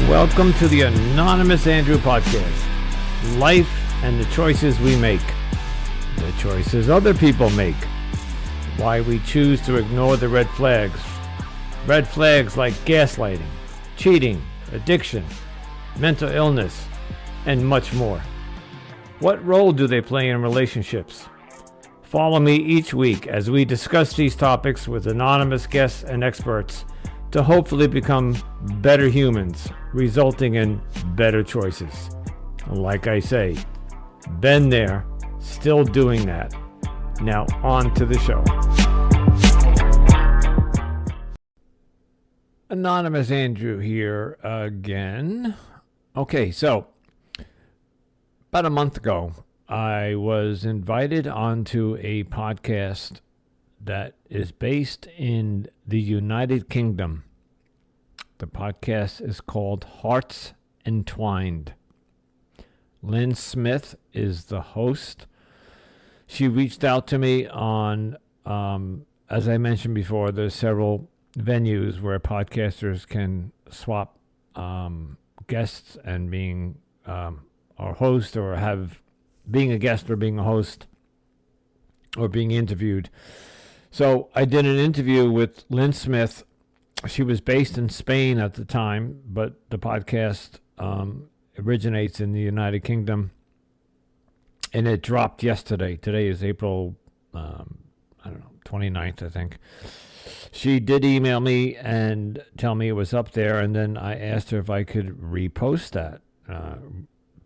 Welcome to the Anonymous Andrew podcast. Life and the choices we make. The choices other people make. Why we choose to ignore the red flags. Red flags like gaslighting, cheating, addiction, mental illness, and much more. What role do they play in relationships? Follow me each week as we discuss these topics with anonymous guests and experts to hopefully become better humans, resulting in better choices. Like I say, been there, still doing that. Now on to the show. Anonymous Andrew here again. Okay, so about a month ago, I was invited onto a podcast that is based in the United Kingdom. The podcast is called Hearts Entwined. Lyn Smith is the host. She reached out to me on, as I mentioned before, there's several venues where podcasters can swap guests and being or host or have being a guest or being a host or being interviewed. So I did an interview with Lyn Smith. She was based in Spain at the time, but the podcast originates in the United Kingdom. And it dropped yesterday. Today is April, 29th, I think. She did email me and tell me it was up there. And then I asked her if I could repost that,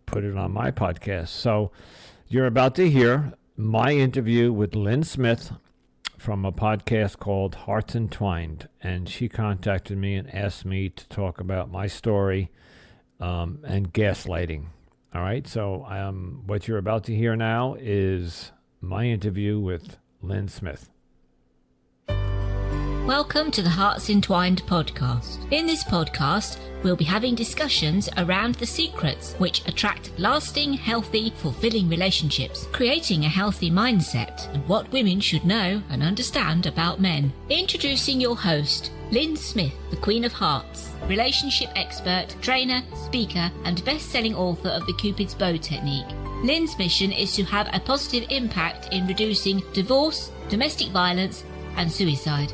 put it on my podcast. So you're about to hear my interview with Lyn Smith from a podcast called Hearts Entwined. And she contacted me and asked me to talk about my story and gaslighting. All right, so what you're about to hear now is my interview with Lyn Smith. Welcome to the Hearts Entwined podcast. In this podcast, we'll be having discussions around the secrets which attract lasting, healthy, fulfilling relationships, creating a healthy mindset, and what women should know and understand about men. Introducing your host, Lyn Smith, the Queen of Hearts, relationship expert, trainer, speaker, and best-selling author of the Cupid's Bow technique. Lyn's mission is to have a positive impact in reducing divorce, domestic violence, and suicide.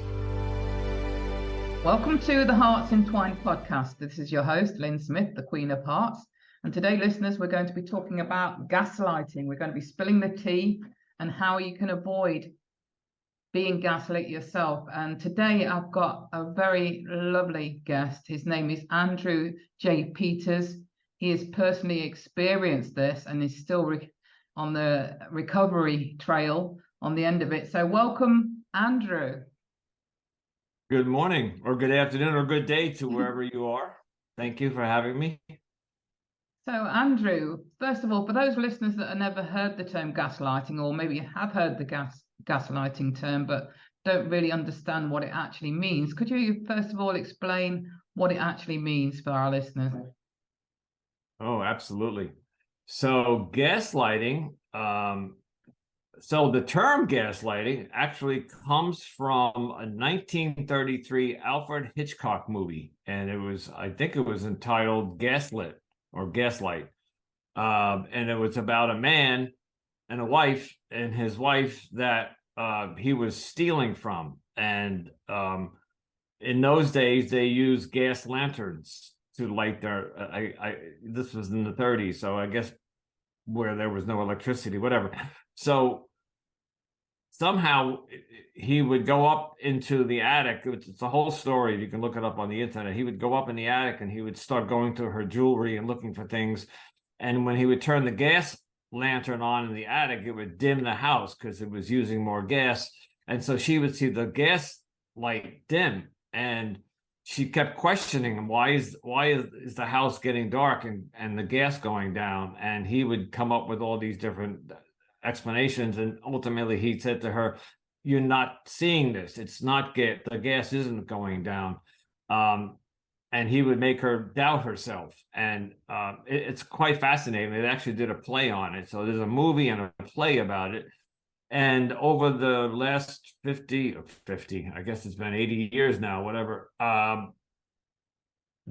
Welcome to the Hearts Entwined podcast. This is your host, Lyn Smith, the Queen of Hearts. And today, listeners, we're going to be talking about gaslighting. We're going to be spilling the tea and how you can avoid being gaslit yourself. And today I've got a very lovely guest. His name is Andrew J. Peters. He has personally experienced this and is still on the recovery trail on the end of it. So welcome, Andrew. Good morning, or good afternoon, or good day to wherever you are. Thank you for having me. So, Andrew, first of all, for those listeners that have never heard the term gaslighting, or maybe have heard the gaslighting term, but don't really understand what it actually means, could you first of all explain what it actually means for our listeners? Oh, absolutely. So, gaslighting, so the term gaslighting actually comes from a 1933 Alfred Hitchcock movie, and I think it was entitled Gaslit or Gaslight. And it was about a man and a wife and his wife that he was stealing from. And in those days, they used gas lanterns to light their, this was in the 30s, so I guess where there was no electricity, whatever. So somehow he would go up into the attic. It's a whole story. You can look it up on the internet. He would go up in the attic and he would start going through her jewelry and looking for things. And when he would turn the gas lantern on in the attic, it would dim the house because it was using more gas. And so she would see the gas light dim. And she kept questioning him, why is the house getting dark and the gas going down? And he would come up with all these different explanations, and ultimately he said to her, "You're not seeing this. It's not the gas isn't going down." And he would make her doubt herself, and it's quite fascinating. They actually did a play on it, so there's a movie and a play about it. And over the last 50, I guess it's been 80 years now, whatever,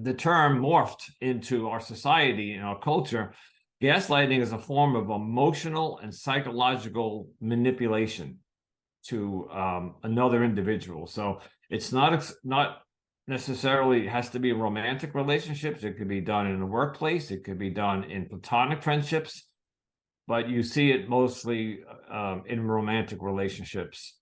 the term morphed into our society and our culture. Gaslighting is a form of emotional and psychological manipulation to another individual. So it's not necessarily has to be romantic relationships. It could be done in the workplace. It could be done in platonic friendships, but you see it mostly in romantic relationships.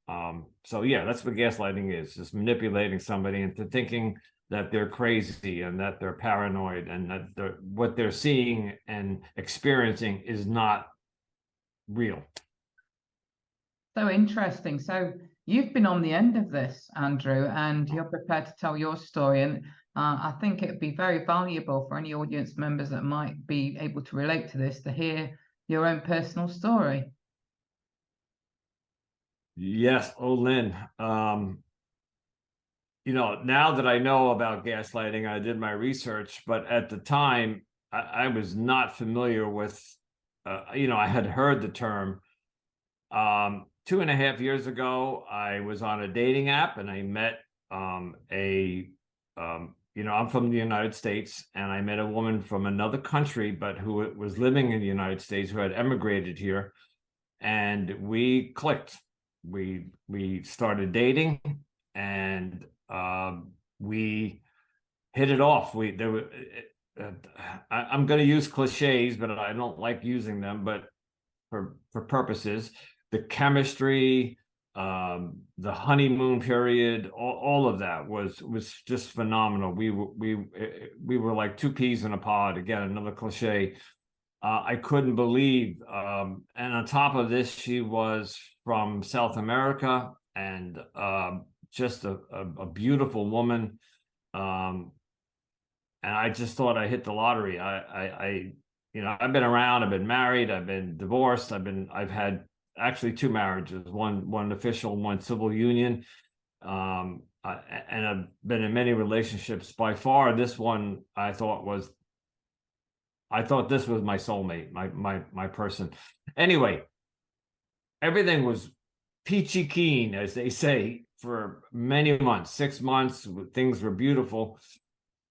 So yeah, that's what gaslighting is: just manipulating somebody into thinking that they're crazy and that they're paranoid and that what they're seeing and experiencing is not real. So interesting. So you've been on the end of this, Andrew, and you're prepared to tell your story. And I think it'd be very valuable for any audience members that might be able to relate to this to hear your own personal story. Yes. Oh, Lyn. Now that I know about gaslighting, I did my research, but at the time, I was not familiar with, I had heard the term. 2.5 years ago, I was on a dating app and I met I'm from the United States, and I met a woman from another country, but who was living in the United States, who had emigrated here, and we clicked. We started dating, and we hit it off. I'm going to use cliches, but I don't like using them. But for purposes, the chemistry, the honeymoon period, all of that was just phenomenal. We were like two peas in a pod. Again, another cliche. I couldn't believe. And on top of this, she was from South America, and just a beautiful woman. And I just thought I hit the lottery. I've been around, I've been married, I've been divorced, I've had actually 2 marriages, one official, one civil union. And I've been in many relationships. By far, this one I thought this was my soulmate, my person. Anyway, everything was peachy keen, as they say, for many months, 6 months. Things were beautiful.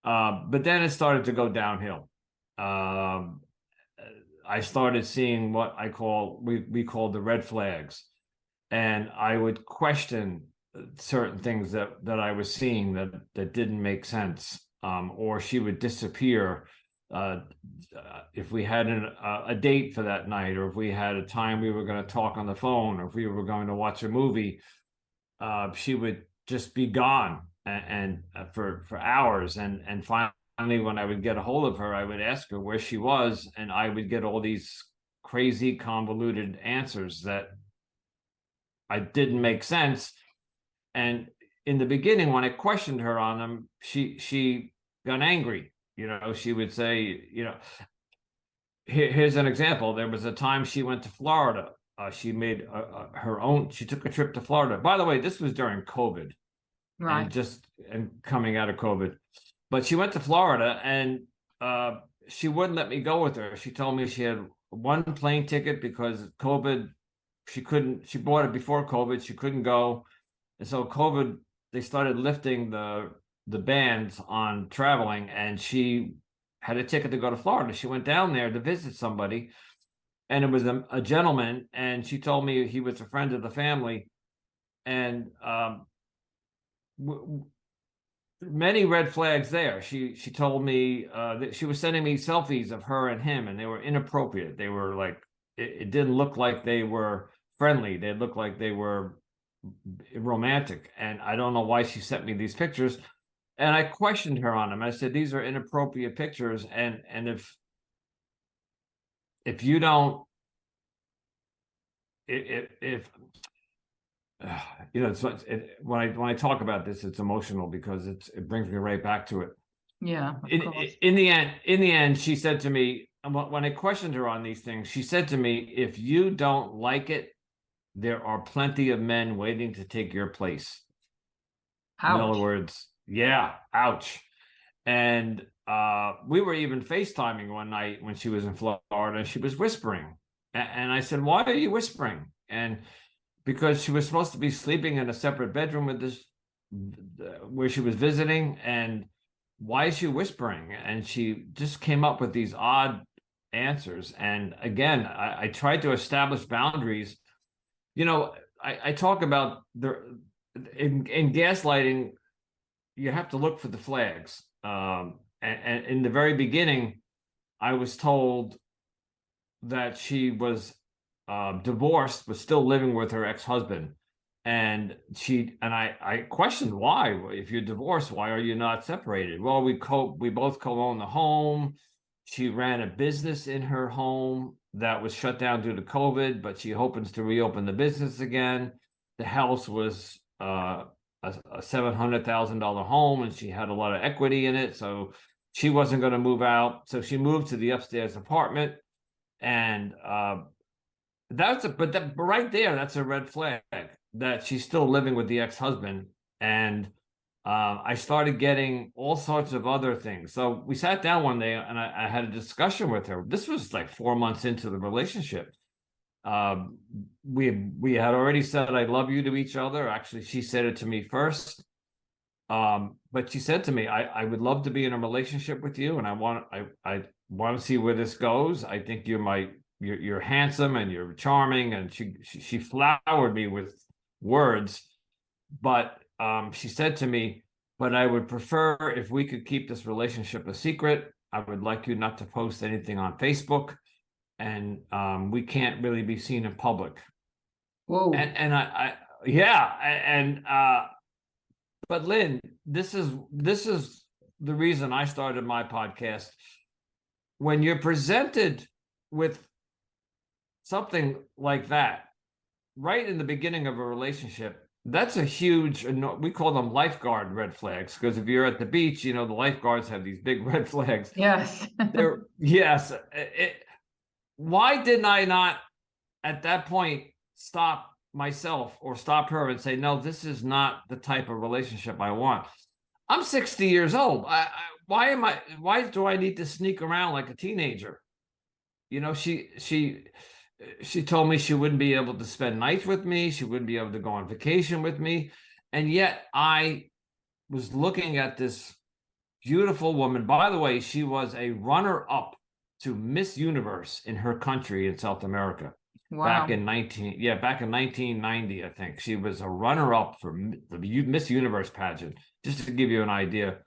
But then it started to go downhill. I started seeing what we call the red flags, and I would question certain things that I was seeing that didn't make sense, or she would disappear if we had a date for that night, or if we had a time we were going to talk on the phone, or if we were going to watch a movie. She would just be gone and for hours, and finally, when I would get a hold of her, I would ask her where she was, and I would get all these crazy, convoluted answers that I didn't make sense. And in the beginning, when I questioned her on them, she got angry. She would say, here's an example. There was a time she went to Florida. She made she took a trip to Florida. By the way, this was during COVID, Right. And coming out of COVID. But she went to Florida, and she wouldn't let me go with her. She told me she had one plane ticket because COVID, she bought it before COVID. She couldn't go. And so COVID, they started lifting the bans on traveling, and she had a ticket to go to Florida. She went down there to visit somebody, and it was a gentleman, and she told me he was a friend of the family. And many red flags there. She told me that she was sending me selfies of her and him, and they were inappropriate. They were like, it didn't look like they were friendly. They looked like they were romantic. And I don't know why she sent me these pictures. And I questioned her on them. I said, these are inappropriate pictures. And if you don't, when I talk about this, it's emotional because it brings me right back to it. Yeah. In the end, she said to me, when I questioned her on these things, she said to me, if you don't like it, there are plenty of men waiting to take your place. Ouch. In other words, yeah, ouch. And we were even FaceTiming one night when she was in Florida, and she was whispering. And I said, why are you whispering? And because she was supposed to be sleeping in a separate bedroom with where she was visiting. And why is she whispering? And she just came up with these odd answers. And again, I tried to establish boundaries. I talk about in gaslighting, you have to look for the flags. And in the very beginning, I was told that she was divorced, but still living with her ex-husband. And I questioned why. If you're divorced, why are you not separated? Well, we both co-own the home. She ran a business in her home that was shut down due to COVID, but she hopes to reopen the business again. The house was a $700,000 home, and she had a lot of equity in it, so she wasn't going to move out. So she moved to the upstairs apartment, and but right there, that's a red flag that she's still living with the ex-husband. And I started getting all sorts of other things. So we sat down one day, and I had a discussion with her. This was like 4 months into the relationship. We had already said I love you to each other. Actually, she said it to me first. But she said to me, I would love to be in a relationship with you, and I want to see where this goes. I think you're handsome and you're charming. And she flowered me with words, but she said to me, but I would prefer if we could keep this relationship a secret. I would like you not to post anything on Facebook, and we can't really be seen in public. Whoa. But Lyn, this is the reason I started my podcast. When you're presented with something like that right in the beginning of a relationship, that's a huge, we call them lifeguard red flags, because if you're at the beach, the lifeguards have these big red flags. Yes. Yes. Why didn't I not at that point stop myself or stop her and say, no, this is not the type of relationship I want? I'm 60 years old. Why do I need to sneak around like a teenager? She told me she wouldn't be able to spend nights with me. She wouldn't be able to go on vacation with me. And yet I was looking at this beautiful woman. By the way, she was a runner-up to Miss Universe in her country in South America. Wow. Back in 1990, I think. She was a runner-up for the Miss Universe pageant, just to give you an idea.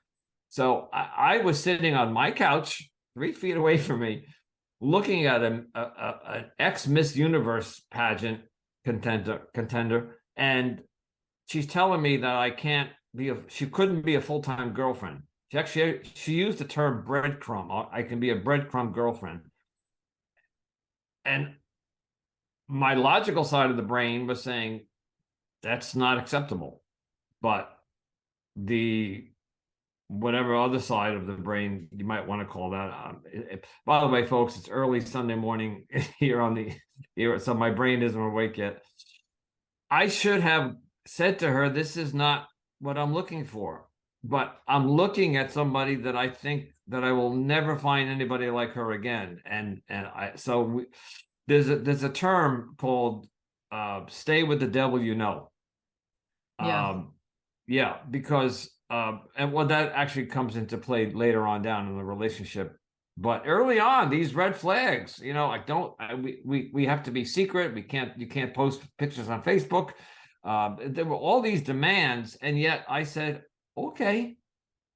So I was sitting on my couch 3 feet away from me, looking at an ex-Miss Universe pageant contender, and she's telling me that she couldn't be a full-time girlfriend. She used the term breadcrumb. I can be a breadcrumb girlfriend. And my logical side of the brain was saying, that's not acceptable. But whatever other side of the brain you might want to call that. By the way, folks, it's early Sunday morning here, so my brain isn't awake yet. I should have said to her, this is not what I'm looking for, but I'm looking at somebody that I think that I will never find anybody like her again. There's a term called stay with the devil you know. Yeah. Because that actually comes into play later on down in the relationship. But early on, these red flags, we have to be secret. You can't post pictures on Facebook. There were all these demands, and yet I said, okay,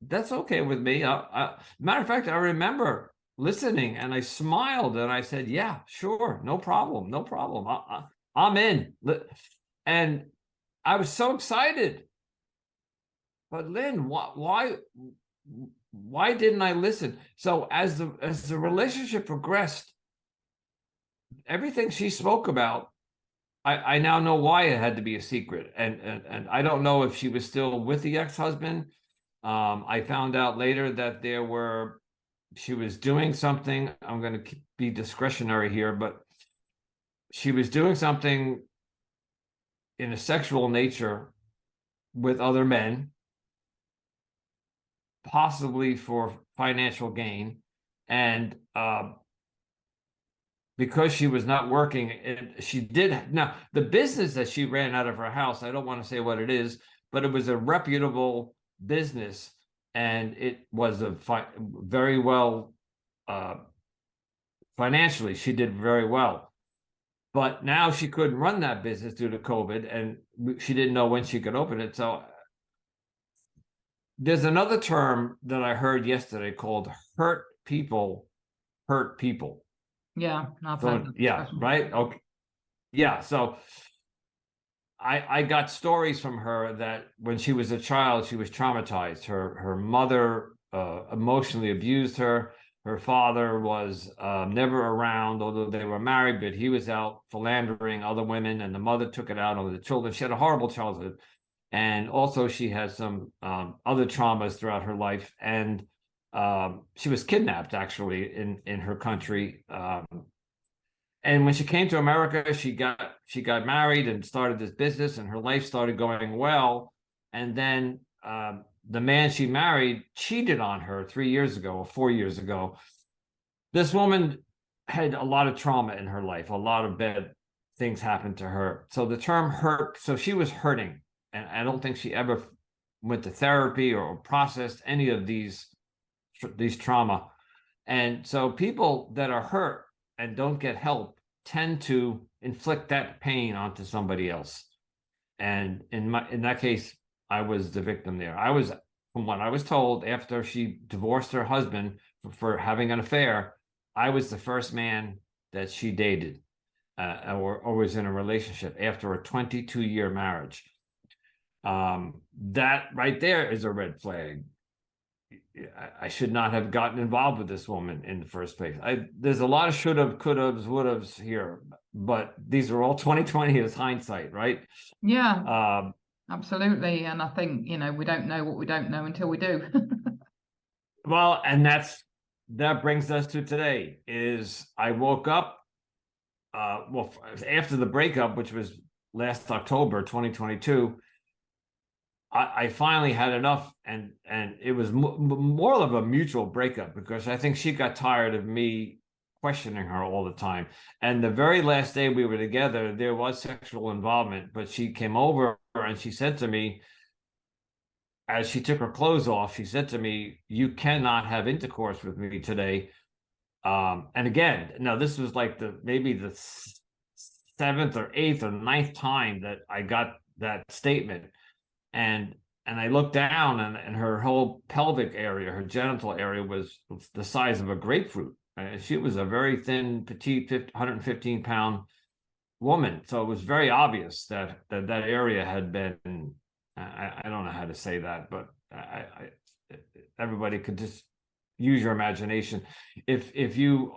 that's okay with me. Matter of fact, I remember listening, and I smiled, and I said, yeah, sure, no problem. I'm in. And I was so excited. But Lyn, why didn't I listen? So as the relationship progressed, everything she spoke about, I now know why it had to be a secret. And I don't know if she was still with the ex-husband. I found out later that she was doing something. I'm going to be discretionary here, but she was doing something in a sexual nature with other men, possibly for financial gain. And because she was not working, now the business that she ran out of her house, I don't want to say what it is, but it was a reputable business and it was very well financially. She did very well. But now she couldn't run that business due to COVID, and she didn't know when she could open it. So there's another term that I heard yesterday called hurt people hurt people. Yeah, I've So, heard that yeah, expression. right? Okay. Yeah, so I got stories from her that when she was a child, she was traumatized. Her mother emotionally abused her. Her father was never around, although they were married, but he was out philandering other women, and the mother took it out on the children. She had a horrible childhood. And also she has some other traumas throughout her life. And she was kidnapped, actually, in her country. And when she came to America, she got married and started this business, and her life started going well. And then the man she married cheated on her 3 years ago or 4 years ago. This woman had a lot of trauma in her life. A lot of bad things happened to her. So the term hurt, so she was hurting. And I don't think she ever went to therapy or processed any of these trauma. And so people that are hurt and don't get help tend to inflict that pain onto somebody else. And in that case, I was the victim there. I was, from what I was told, after she divorced her husband for having an affair, I was the first man that she dated or was in a relationship after a 22-year marriage. That right there is a red flag. I should not have gotten involved with this woman in the first place. There's a lot of should have, could have, would have here, but these are all 2020 as hindsight, right? Yeah, absolutely. And I think, we don't know what we don't know until we do. Well, and that brings us to today. Is I woke up, after the breakup, which was last October 2022. I finally had enough, and it was more of a mutual breakup, because I think she got tired of me questioning her all the time. And the very last day we were together, there was sexual involvement, but she came over and she said to me, as she took her clothes off, she said to me, "You cannot have intercourse with me today." And again, now this was like maybe the 7th or 8th or 9th time that I got that statement. And I looked down, and her whole pelvic area, her genital area, was the size of a grapefruit. She was a very thin, petite, 115-pound woman. So it was very obvious that area had been, I don't know how to say that, but everybody could just use your imagination. If you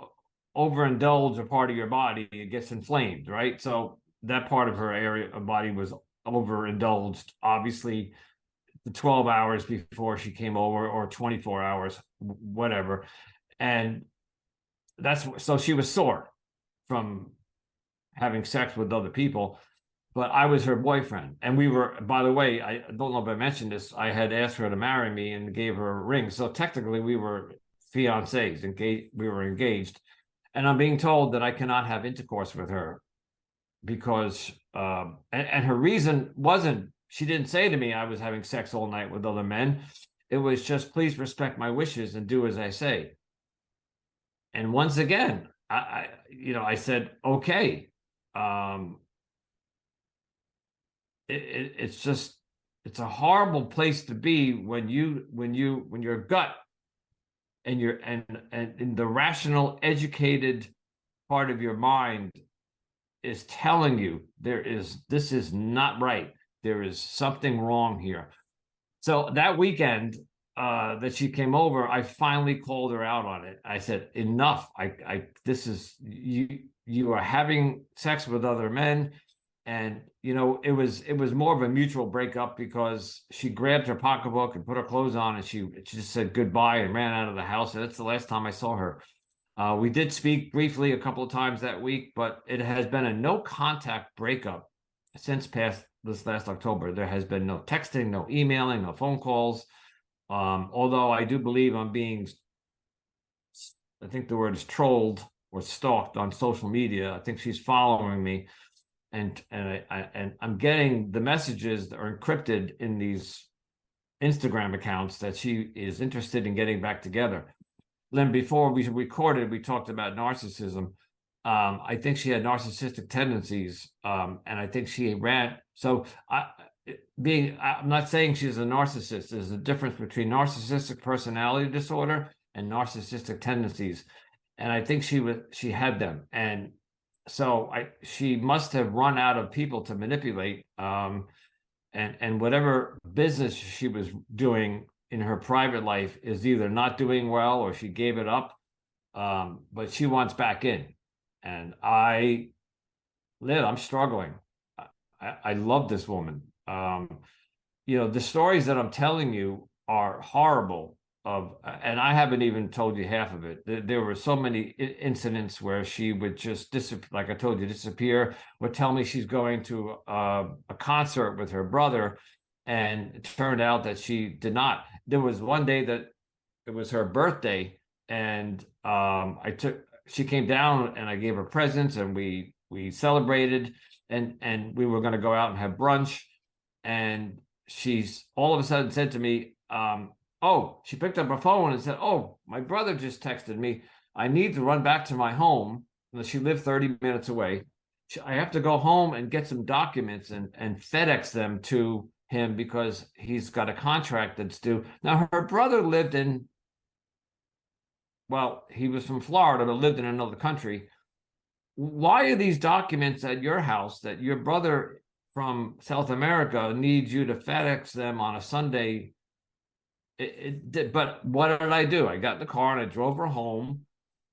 overindulge a part of your body, it gets inflamed, right? So that part of her area of body was overindulged, obviously, the 12 hours before she came over, or 24 hours, whatever. And so she was sore from having sex with other people, but I was her boyfriend. And we were, by the way, I don't know if I mentioned this, I had asked her to marry me and gave her a ring. So technically we were fiancés, we were engaged. And I'm being told that I cannot have intercourse with her because and her reason wasn't, she didn't say to me I was having sex all night with other men. It was just, please respect my wishes and do as I say. And once again, I said, okay. It's just, it's a horrible place to be when your gut and in the rational, educated part of your mind is telling you this is not right. There is something wrong here. So that weekend that she came over, I finally called her out on it. I said, enough. This is, you are having sex with other men. And, it was more of a mutual breakup, because she grabbed her pocketbook and put her clothes on, and she just said goodbye and ran out of the house. And that's the last time I saw her. We did speak briefly a couple of times that week, but it has been a no contact breakup since this last October. There has been no texting, no emailing, no phone calls. Although I do believe I'm being, I think the word is trolled or stalked on social media. I think she's following me, and I'm getting the messages that are encrypted in these Instagram accounts that she is interested in getting back together. Lyn, before we recorded, we talked about narcissism. I think she had narcissistic tendencies, and I think she ran. So, I'm not saying she's a narcissist. There's a difference between narcissistic personality disorder and narcissistic tendencies, and I think she had them, and so she must have run out of people to manipulate. And whatever business she was doing in her private life is either not doing well or she gave it up. But she wants back in, and Lyn, I'm struggling. I love this woman. The stories that I'm telling you are horrible. And I haven't even told you half of it. There were so many incidents where she would just disappear, like I told you, disappear, or tell me she's going to a concert with her brother, and it turned out that she did not. There was one day that it was her birthday, and she came down, and I gave her presents, and we celebrated, and we were going to go out and have brunch, and she's all of a sudden said to me, oh, she picked up her phone and said, oh, my brother just texted me. I need to run back to my home. She lived 30 minutes away. I have to go home and get some documents and FedEx them to him because he's got a contract that's due. Now, her brother lived he was from Florida, but lived in another country. Why are these documents at your house that your brother from South America needs you to FedEx them on a Sunday? But what did I do? I got in the car and I drove her home,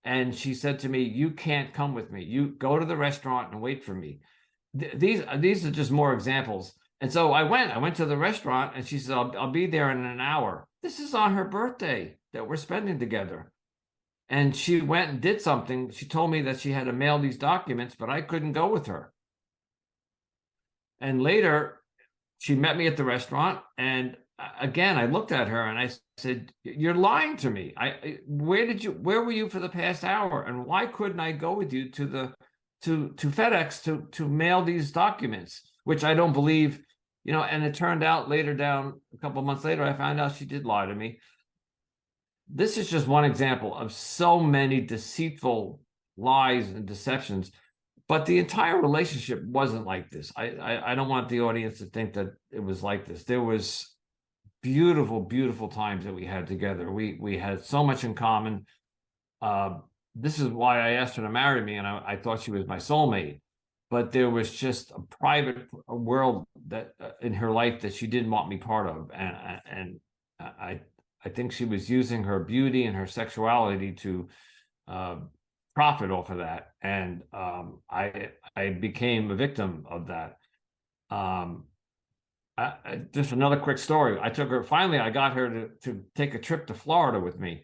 and she said to me, you can't come with me. You go to the restaurant and wait for me. These are just more examples. And so I went to the restaurant, and she said, I'll be there in an hour. This is on her birthday that we're spending together. And she went and did something. She told me that she had to mail these documents, but I couldn't go with her. And later she met me at the restaurant, and again, I looked at her and I said, you're lying to me. Where were you for the past hour? And why couldn't I go with you to FedEx to mail these documents, which I don't believe, and it turned out a couple of months later, I found out she did lie to me. This is just one example of so many deceitful lies and deceptions, but the entire relationship wasn't like this. I don't want the audience to think that it was like this. There was beautiful, beautiful times that we had together. We had so much in common. This is why I asked her to marry me, and I thought she was my soulmate. But there was just a private world that in her life that she didn't want me part of, and I think she was using her beauty and her sexuality to profit off of that, and I became a victim of that. Just another quick story. I got her to take a trip to Florida with me.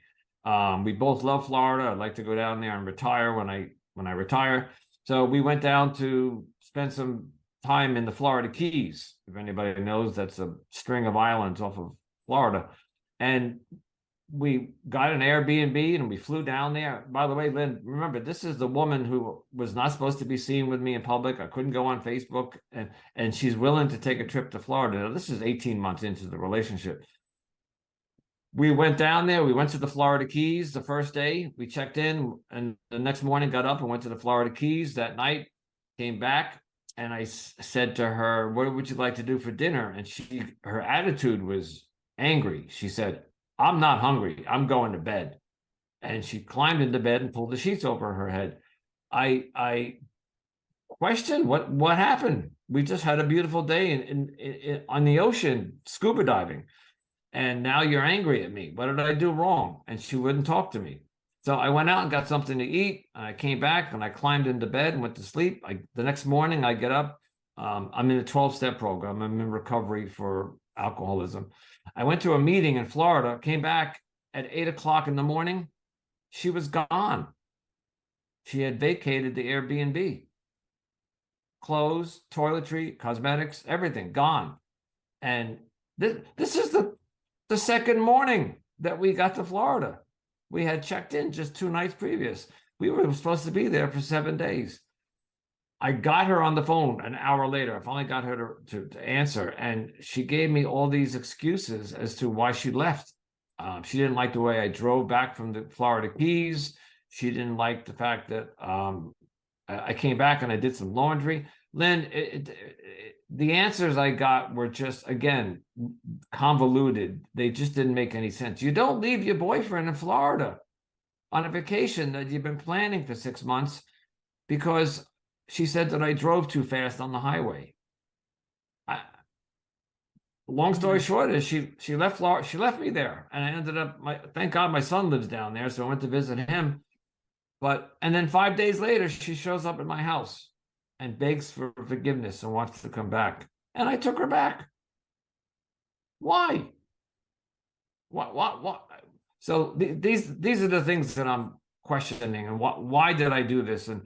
We both love Florida. I'd like to go down there and retire when I retire. So we went down to spend some time in the Florida Keys. If anybody knows, that's a string of islands off of Florida. And we got an Airbnb and we flew down there. By the way, Lyn, remember, this is the woman who was not supposed to be seen with me in public. I couldn't go on Facebook, and she's willing to take a trip to Florida. Now, this is 18 months into the relationship. We went down there. We went to the Florida Keys the first day. We checked in, and the next morning got up and went to the Florida Keys. That night, came back, and I said to her, what would you like to do for dinner? And her attitude was angry. She said, I'm not hungry. I'm going to bed. And she climbed into bed and pulled the sheets over her head. I questioned what happened. We just had a beautiful day on the ocean, scuba diving. And now you're angry at me. What did I do wrong? And she wouldn't talk to me. So I went out and got something to eat. And I came back and I climbed into bed and went to sleep. The next morning I get up. I'm in a 12-step program. I'm in recovery for alcoholism. I went to a meeting in Florida, came back at 8:00 in the morning. She was gone. She had vacated the Airbnb. Clothes, toiletry, cosmetics, everything gone. And this is the second morning that we got to Florida. We had checked in just 2 nights previous. We were supposed to be there for 7 days. I got her on the phone an hour later. I finally got her to answer, and she gave me all these excuses as to why she left. She didn't like the way I drove back from the Florida Keys. She didn't like the fact that I came back and I did some laundry. Lyn, the answers I got were just, again, convoluted. They just didn't make any sense. You don't leave your boyfriend in Florida on a vacation that you've been planning for 6 months because she said that I drove too fast on the highway. Long story short is she left Florida. She left me there, and I ended up. Thank God my son lives down there, so I went to visit him. And then 5 days later, she shows up at my house and begs for forgiveness and wants to come back, and I took her back. Why? What? So these are the things that I'm questioning, and why did I do this, and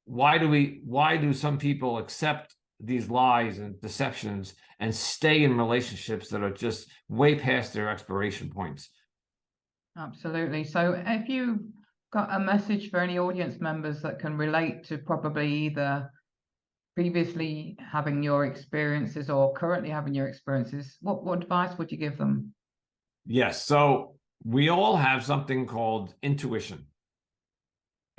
why do some people accept these lies and deceptions and stay in relationships that are just way past their expiration points? Absolutely. So if you got a message for any audience members that can relate to probably either previously having your experiences or currently having your experiences, what advice would you give them? Yes. So we all have something called intuition.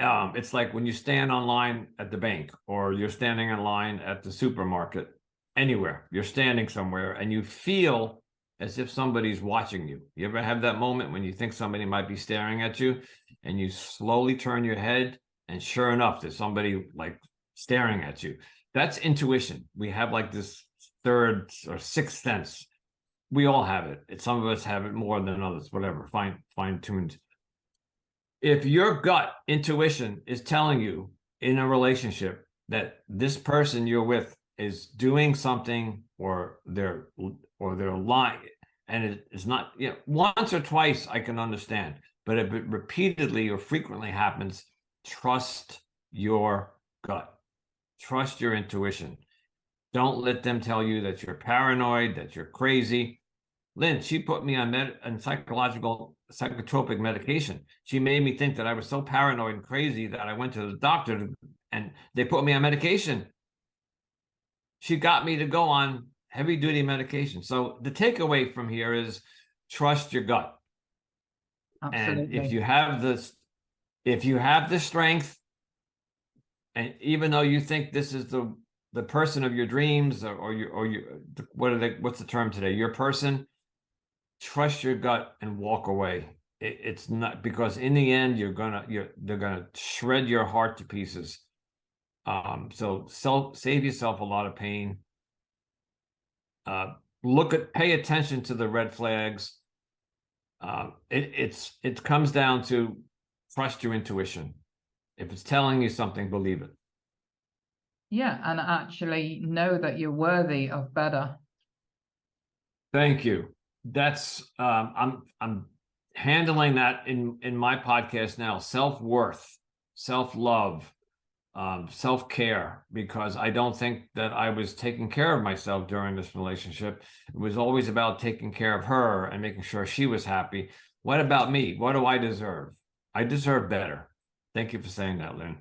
It's like when you stand online at the bank, or you're standing in line at the supermarket, anywhere, you're standing somewhere and you feel as if somebody's watching you. You ever have that moment when you think somebody might be staring at you and you slowly turn your head and sure enough, there's somebody like staring at you? That's intuition. We have like this third or sixth sense. We all have it. Some of us have it more than others, whatever, fine-tuned. If your gut intuition is telling you in a relationship that this person you're with is doing something or they're lying, and it is not, once or twice I can understand, but if it repeatedly or frequently happens, trust your gut, trust your intuition. Don't let them tell you that you're paranoid, that you're crazy. Lyn, she put me on psychotropic medication. She made me think that I was so paranoid and crazy that I went to the doctor and they put me on medication. She got me to go on heavy duty medication. So the takeaway from here is trust your gut. Absolutely. And if you have the strength, and even though you think this is the person of your dreams, what's the term today? Your person, trust your gut and walk away. It's not, because in the end they're gonna shred your heart to pieces. So save yourself a lot of pain. Pay attention to the red flags. It comes down to trust your intuition. If it's telling you something, believe it. Yeah, and actually know that you're worthy of better. Thank you. That's I'm handling that in my podcast now. Self-worth, self-love, self-care, because I don't think that I was taking care of myself during this relationship. It was always about taking care of her and making sure she was happy. What about me? What do I deserve? I deserve better. Thank you for saying that, Lyn.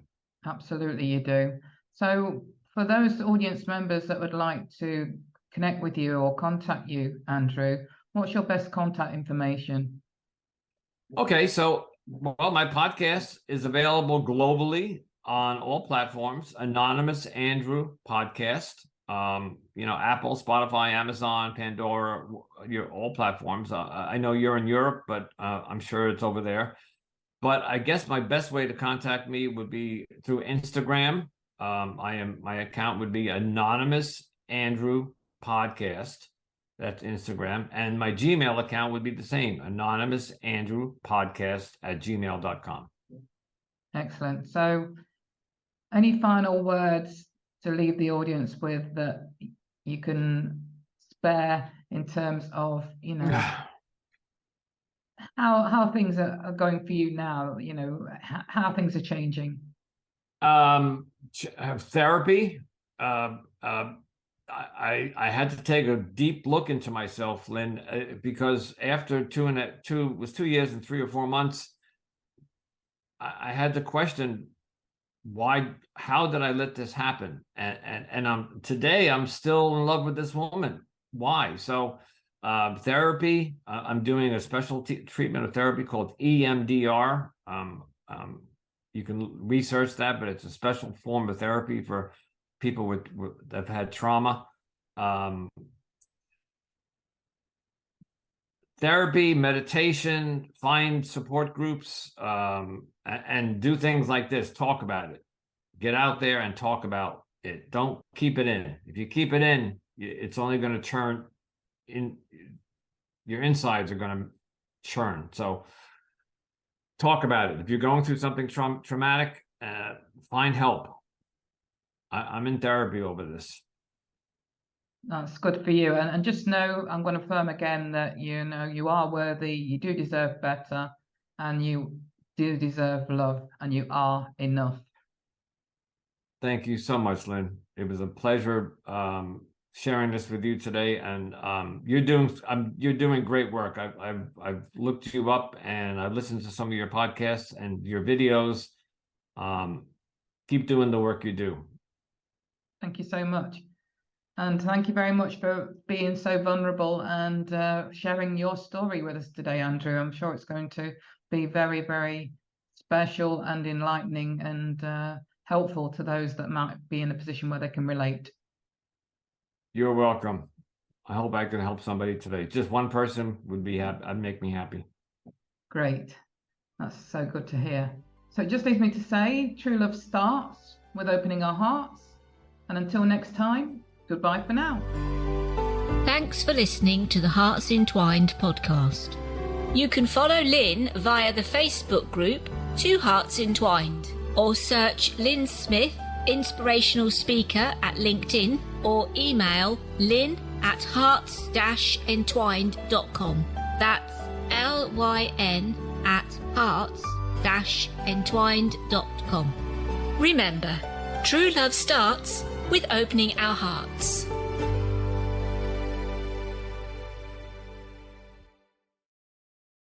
Absolutely, you do. So for those audience members that would like to connect with you or contact you, Andrew, what's your best contact information? Okay, so my podcast is available globally on all platforms. Anonymous Andrew Podcast. Apple, Spotify, Amazon, Pandora, all platforms. I know you're in Europe, but I'm sure it's over there. But I guess my best way to contact me would be through Instagram. My account would be Anonymous Andrew Podcast. That's Instagram. And my Gmail account would be the same, Anonymous Andrew Podcast @gmail.com. Excellent. So any final words to leave the audience with that you can spare in terms of, how things are going for you now, how things are changing? Therapy. I had to take a deep look into myself, Lyn, because after 2 years and 3 or 4 months, I had to question how did I let this happen? And today I'm still in love with this woman. Why? So therapy, I'm doing a special treatment of therapy called EMDR. You can research that, but it's a special form of therapy for people that have had trauma. Therapy, meditation, find support groups, and do things like this. Talk about it. Get out there and talk about it. Don't keep it in. If you keep it in, it's only going to churn in. Your insides are going to churn. So talk about it. If you're going through something traumatic, find help. I'm in therapy over this. That's good for you. And just know, I'm going to affirm again that, you know, you are worthy, you do deserve better, and you do deserve love, and you are enough. Thank you so much, Lyn. It was a pleasure sharing this with you today, and you're doing great work. I've looked you up, and I've listened to some of your podcasts and your videos. Keep doing the work you do. Thank you so much. And thank you very much for being so vulnerable and sharing your story with us today, Andrew. I'm sure it's going to be very, very special and enlightening and helpful to those that might be in a position where they can relate. You're welcome. I hope I can help somebody today. Just one person would make me happy. Great. That's so good to hear. So it just leaves me to say, true love starts with opening our hearts. And until next time, goodbye for now. Thanks for listening to the Hearts Entwined podcast. You can follow Lyn via the Facebook group Two Hearts Entwined, or search Lyn Smith, inspirational speaker, at LinkedIn, or email lyn@hearts-entwined.com. That's LYN@hearts-entwined.com. Remember, true love starts with opening our hearts.